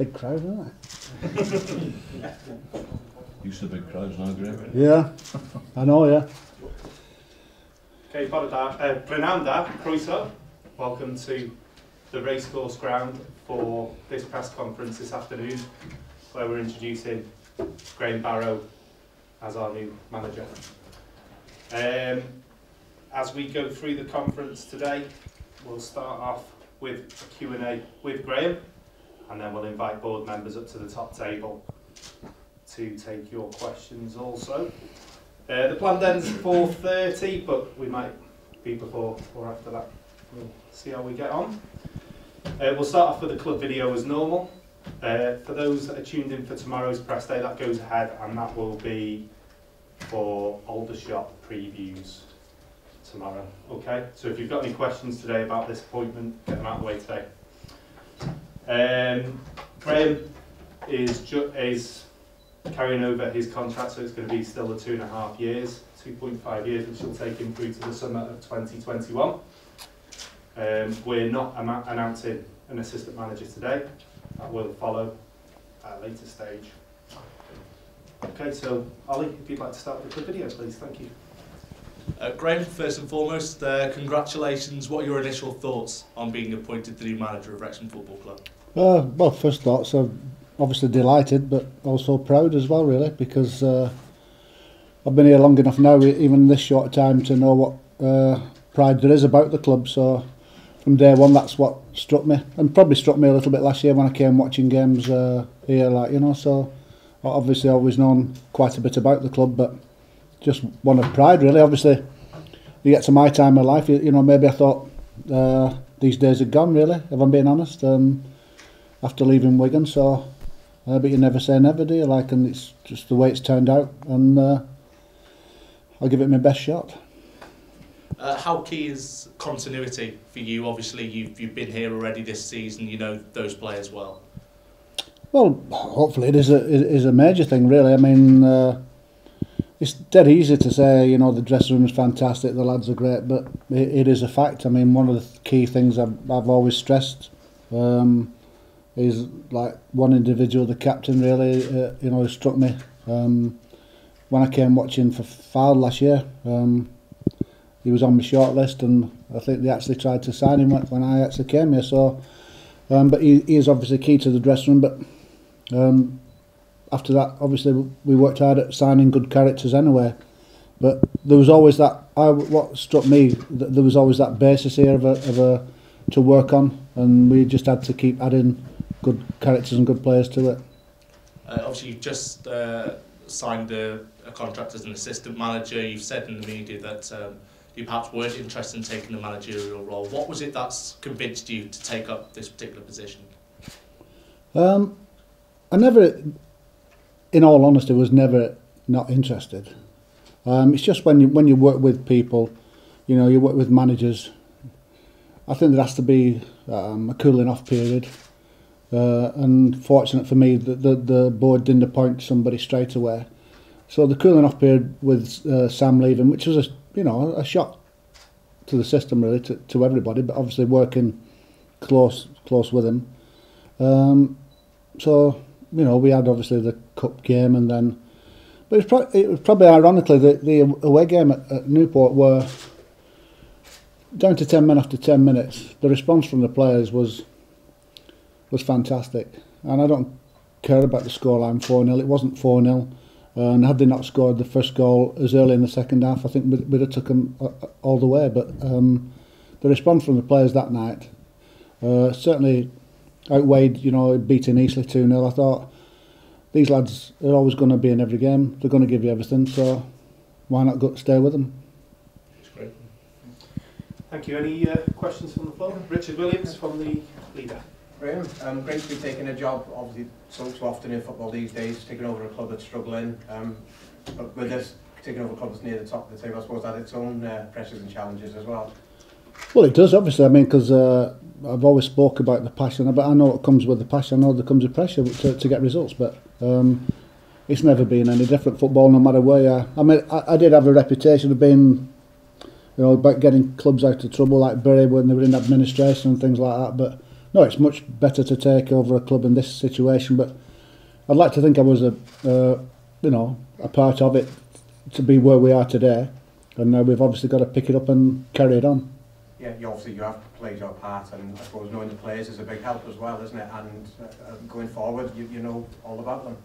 Big crowd, isn't it? Used to big crowds now, Graham. Yeah, I know, yeah. Okay, Glenanda, Croeso, welcome to the racecourse ground for this press conference this afternoon, where we're introducing Graham Barrow as our new manager. As we go through the conference today, we'll start off with a Q&A with Graham, and then we'll invite board members up to the top table to take your questions also. The plan ends 4:30, but we might be before or after that. We'll see how we get on. We'll start off with a club video as normal. For those that are tuned in for tomorrow's press day, that goes ahead, and that will be for Aldershot previews tomorrow. Okay, so if you've got any questions today about this appointment, get them out of the way today. Graham is carrying over his contract, so it's going to be still the 2.5 years, 2.5 years, which will take him through to the summer of 2021. We're not announcing an assistant manager today. That will follow at a later stage. Okay, so Ollie, if you'd like to start with the video, please. Thank you. Graham, first and foremost, congratulations. What are your initial thoughts on being appointed the new manager of Wrexham Football Club? Well, first thoughts, I'm obviously delighted, but also proud as well, really, because I've been here long enough now, even this short time, to know what pride there is about the club. So from day one, that's what struck me, and probably struck me a little bit last year when I came watching games here, like, you know. So obviously I've always known quite a bit about the club, but just one of pride, really. Obviously, you get to my time of life, you know, maybe I thought these days are gone, really, if I'm being honest, after leaving Wigan. So, but you never say never, do you? Like, and it's just the way it's turned out, and I'll give it my best shot. How key is continuity for you? Obviously, you've been here already this season. You know those players well. Well, hopefully it is a major thing, really. I mean, it's dead easy to say, you know, the dressing room is fantastic, the lads are great, but it is a fact. I mean, one of the key things I've always stressed is like one individual, the captain, really, you know, struck me. When I came watching for Fylde last year, he was on my short list, and I think they actually tried to sign him when I actually came here. So, but he is obviously key to the dressing room. But after that, obviously, we worked hard at signing good characters anyway. But there was always that. What struck me, there was always that basis here of to work on, and we just had to keep adding good characters and good players to it. Obviously, you've just signed a contract as an assistant manager. You've said in the media that you perhaps weren't interested in taking the managerial role. What was it that's convinced you to take up this particular position? I never, in all honesty, was never not interested. It's just when you work with people, you know, you work with managers, I think there has to be a cooling off period. And fortunate for me, the board didn't appoint somebody straight away. So the cooling off period with Sam leaving, which was a shock to the system, really, to everybody, but obviously working close with him. So, you know, we had obviously the cup game, and then, but it was probably ironically the away game at Newport, were down to 10 men after 10 minutes. The response from the players was fantastic, and I don't care about the scoreline 4-0. It wasn't 4-0, and had they not scored the first goal as early in the second half, I think we'd have took them all the way. But the response from the players that night certainly outweighed, you know, beating Eastleigh 2-0. I thought, these lads are always going to be in every game. They're going to give you everything, so why not stay with them? That's great. Thank you. Any questions from the floor? Richard Williams from the Leader. Graham, great to be taking a job, obviously so often in football these days, taking over a club that's struggling, but with this, taking over a club that's near the top of the table, I suppose that its own pressures and challenges as well. Well, it does, obviously. I mean, because I've always spoke about the passion, but I know what comes with the passion. I know there comes a pressure to get results, but it's never been any different, football, no matter where you are. I mean, I did have a reputation of being, you know, about getting clubs out of trouble, like Barrow when they were in administration and things like that, but no, it's much better to take over a club in this situation. But I'd like to think I was a part of it to be where we are today, and we've obviously got to pick it up and carry it on. Yeah, you have played your part, and I suppose knowing the players is a big help as well, isn't it? And going forward, you know all about them.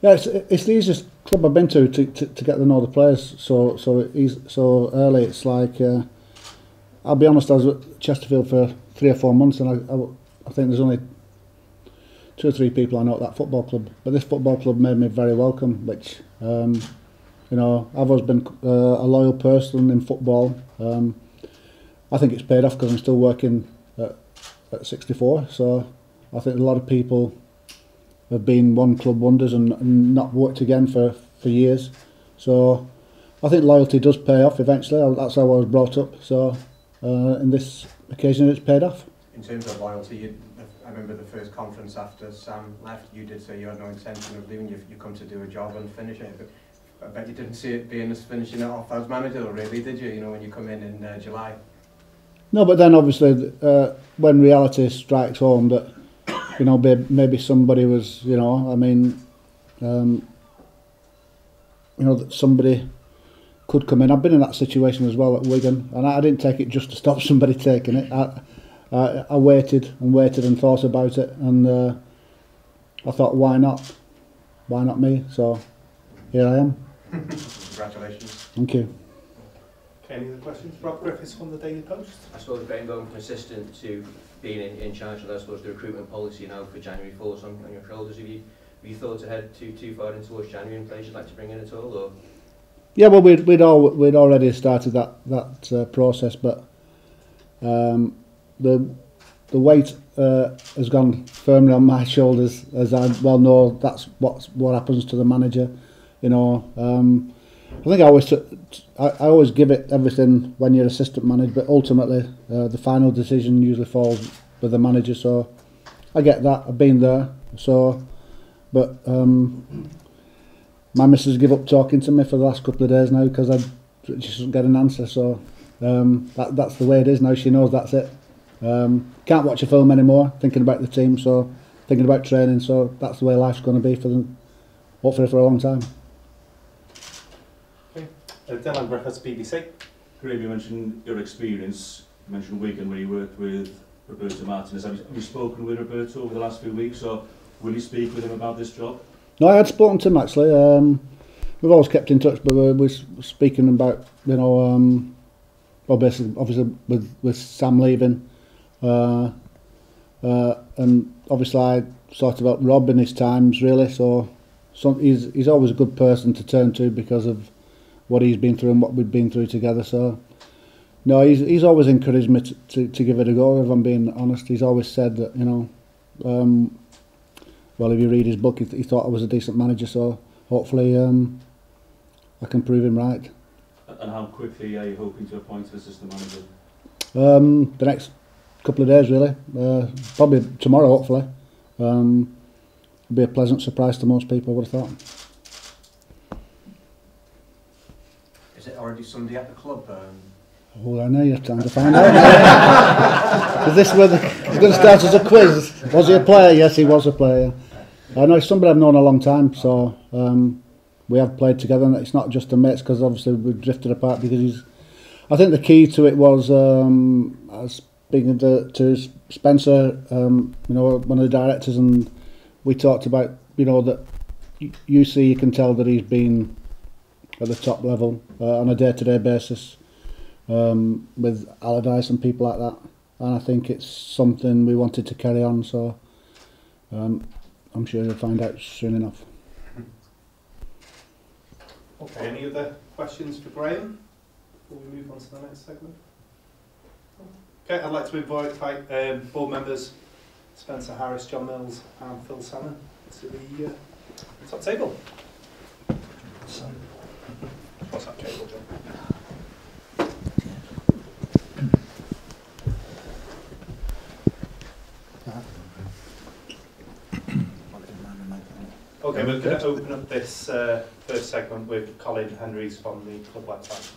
Yeah, it's the easiest club I've been to get to know the players so early. It's like I'll be honest, I was at Chesterfield for 3 or 4 months, and I think there's only 2 or 3 people I know at that football club. But this football club made me very welcome, which I've always been a loyal person in football. I think it's paid off because I'm still working at 64. So I think a lot of people have been one club wonders and not worked again for years. So I think loyalty does pay off eventually. That's how I was brought up. So in this occasion, it's paid off. In terms of loyalty, I remember the first conference after Sam left, you did say you had no intention of leaving. You come to do a job and finish it. But I bet you didn't see it being as finishing it off as manager, really, did you? You know, when you come in July. No, but then obviously when reality strikes home that maybe somebody was that somebody could come in. I've been in that situation as well at Wigan, and I didn't take it just to stop somebody taking it. I waited and thought about it, and I thought, why not me? So here I am. Congratulations. Thank you. Okay, any other questions? Rob Griffiths from the Daily Post. I suppose going from assistant to being in charge of, I suppose, the recruitment policy now for January falls on your shoulders. Have you thought ahead too far in towards January and players you'd like to bring in at all? Or? Yeah, well, we'd already started that process, but the weight has gone firmly on my shoulders, as I well know. That's what happens to the manager. I think I always give it everything when you're assistant manager, but ultimately the final decision usually falls with the manager. So I get that. I've been there. So, but my missus give up talking to me for the last couple of days now because I just don't get an answer. So that's the way it is now. She knows that's it. Can't watch a film anymore, thinking about the team. So thinking about training. So that's the way life's going to be for them, hopefully for a long time. Dylan Griffiths, BBC. Graham, you mentioned your experience. You mentioned Wigan where you worked with Roberto Martinez. Have you spoken with Roberto over the last few weeks, or will you speak with him about this job? No, I had spoken to him actually. We've always kept in touch, but we're speaking about basically obviously with Sam leaving, and obviously I sort about Rob in his times really. So he's always a good person to turn to because of what he's been through and what we've been through together. So no, he's always encouraged me to give it a go. If I'm being honest, he's always said that well, if you read his book, he thought I was a decent manager. So hopefully I can prove him right. And how quickly are you hoping to appoint an assistant manager? The next couple of days really. Probably tomorrow hopefully. It'll be a pleasant surprise to most people, I would have thought. Is it already somebody at the club? Oh, I know you're trying to find out. Is this where it's going to start as a quiz? Was he a player? Yes, he was a player. I know somebody I've known a long time, so we have played together, and it's not just a mates because obviously we've drifted apart because I think the key to it was I was speaking to Spencer, one of the directors, and we talked about that you can tell that he's been at the top level on a day-to-day basis with Allardyce and people like that, and I think it's something we wanted to carry on, so I'm sure you'll find out soon enough. Okay, any other questions for Graham before we move on to the next segment? Okay, I'd like to invite board members Spencer Harris, John Mills and Phil Salmon to the top table. What's that cable, John? Okay, we're going to open up this first segment with Colin Henrys from the club website.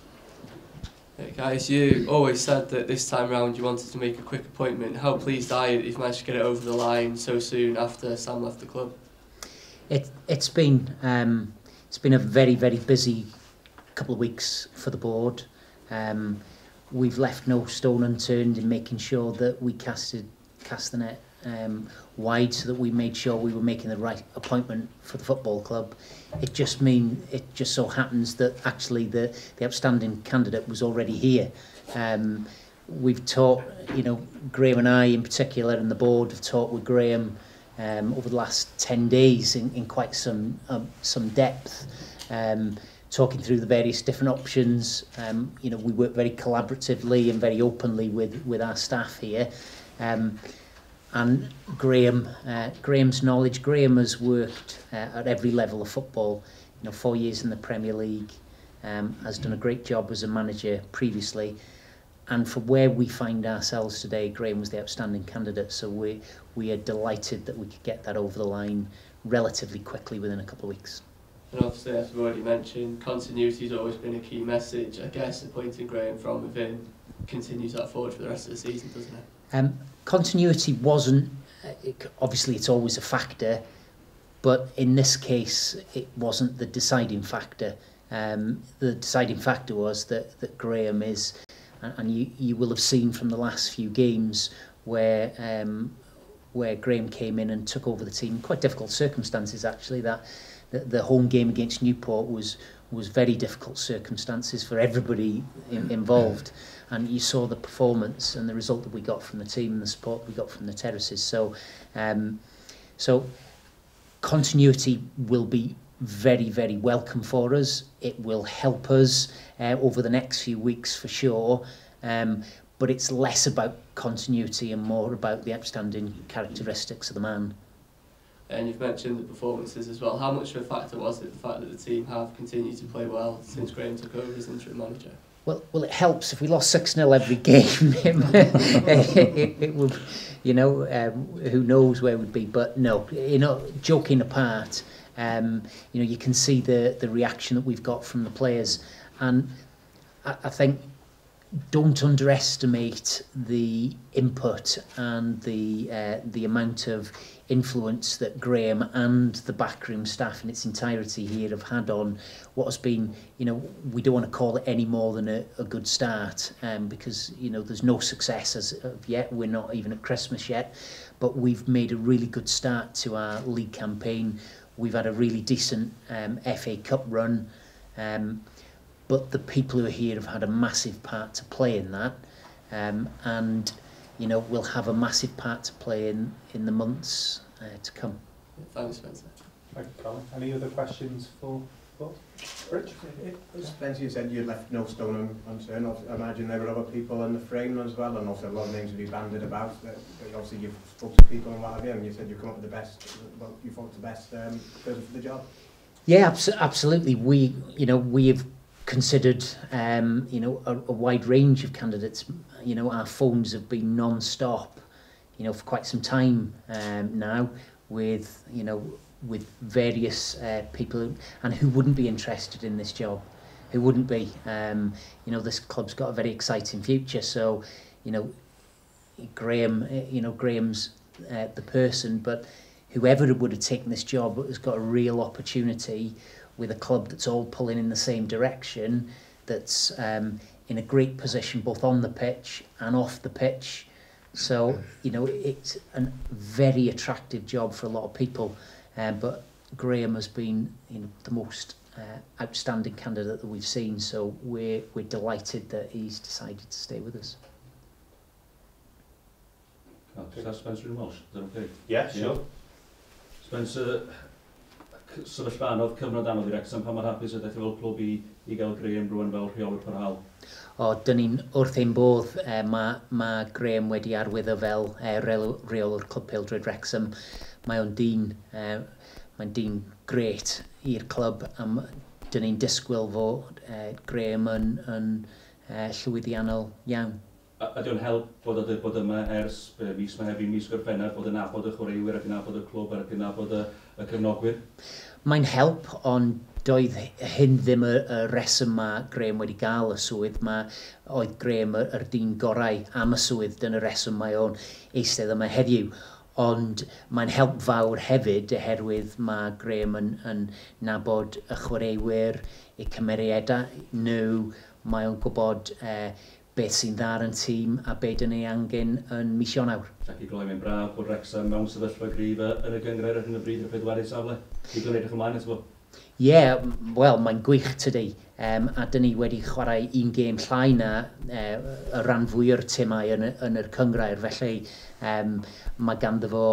Hey guys, you always said that this time round you wanted to make a quick appointment. How pleased are you that you've managed to get it over the line so soon after Sam left the club? It's been a very busy couple of weeks for the board. We've left no stone unturned in making sure that we cast the net wide, so that we made sure we were making the right appointment for the football club. It just so happens that actually the outstanding candidate was already here. We've talked, Graham and I in particular, and the board have talked with Graham over the last 10 days in quite some depth, talking through the various different options. We work very collaboratively and very openly with our staff here. And Graham's knowledge. Graham has worked at every level of football. 4 years in the Premier League, has done a great job as a manager previously, and for where we find ourselves today, Graham was the outstanding candidate. So we are delighted that we could get that over the line relatively quickly within a couple of weeks. And obviously, as we've already mentioned, continuity has always been a key message. I guess appointing Graham from within continues that forward for the rest of the season, doesn't it? Continuity wasn't, obviously it's always a factor, but in this case it wasn't the deciding factor. The deciding factor was that Graham is, and you will have seen from the last few games where Graham came in and took over the team, quite difficult circumstances actually. That the home game against Newport was very difficult circumstances for everybody involved, and you saw the performance and the result that we got from the team and the support we got from the terraces. So continuity will be very welcome for us. It will help us over the next few weeks for sure, but it's less about continuity and more about the outstanding characteristics of the man. And you've mentioned the performances as well. How much of a factor was it, the fact that the team have continued to play well since Graham took over as interim manager? Well, it helps. If we lost 6-0 every game, it would, who knows where we'd be. But no, joking apart, you can see the reaction that we've got from the players, and I think don't underestimate the input and the amount of influence that Graham and the backroom staff in its entirety here have had on what has been, we don't want to call it any more than a good start, because there's no success as of yet. We're not even at Christmas yet, but we've made a really good start to our league campaign. We've had a really decent FA Cup run, but the people who are here have had a massive part to play in that, and we'll have a massive part to play in the months to come. Thanks, Spencer. Thank you, Colin. Any other questions for Rich? Spencer, you said you left no stone unturned. I imagine there were other people in the frame as well, and also a lot of names to be banded about. Obviously, you've spoken to people and what have you, and you said you come up with the best. Well, you thought the best person for the job. Yeah, absolutely. We have considered a wide range of candidates. Our phones have been non-stop for quite some time now with various people, and who wouldn't be interested in this job, who wouldn't be. This club's got a very exciting future, so Graham's the person, but whoever would have taken this job has got a real opportunity with a club that's all pulling in the same direction, that's in a great position both on the pitch and off the pitch. So, it's a very attractive job for a lot of people, but Graham has been the most outstanding candidate that we've seen, so we're delighted that he's decided to stay with us. Is that Spencer and Welsh? Is that okay? Yeah, sure. Spencer, sefyllfa oedd cyfnod anodd i Wrexham, pan mae'r hapus ydych fel clwb i gael Graham rwan fel rheolwr parhaol? Dyn ni'n wrth ein bodd, mae Graham wedi arwyddo fel rheolwr clwb Pêl-drod Wrexham. Mae'n dyn gret i'r clwb, a dyn ni'n disgwyl fod Graham yn llwyddiannol iawn. Ydy o'n help bod yma ers mis Mehefin, mis Gorffennaf, bod yn nabod y chwaraewyr ac yn nabod y clwb ac yn nabod y cefnogwyr? Mae'n help, ond doedd hyn ddim y reswm mae Graham wedi gael y swydd. Oedd Graham yr dyn gorau am y swydd, dyna reswm mae o'n eistedd yma heddiw. Ond mae'n help fawr hefyd oherwydd mae Graham yn nabod y chwaraewyr, eu cymeriadau nhw, mae o'n gwybod beth sy'n dda yn tîm a beth dyn ni angen yn mis Ionawr. Ac i gloi mae'n braf bod Wrexham mewn sefyllfa gryf yn y gyngred ar hyn o bryd y pedwerydd safle. I gloi edrych ymlaen eto fo. Wel, mae'n gwych tydi. A dyn ni wedi chwarae un gêm llai na y rhan fwy o'r timau yn yr cyngrair. Felly mae ganddo fo,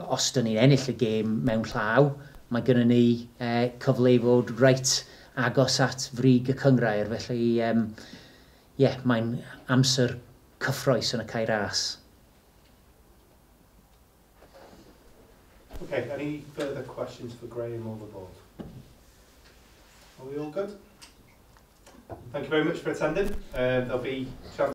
os dyn ni'n ennill y gêm mewn llaw, mae gennym ni cyfle i fod reit agos at frig y cyngrair. Felly, mae'n amser cyffroes yn y cae ras. Okay, any further questions for Graham or the board? Are we all good? Thank you very much for attending. There'll be chance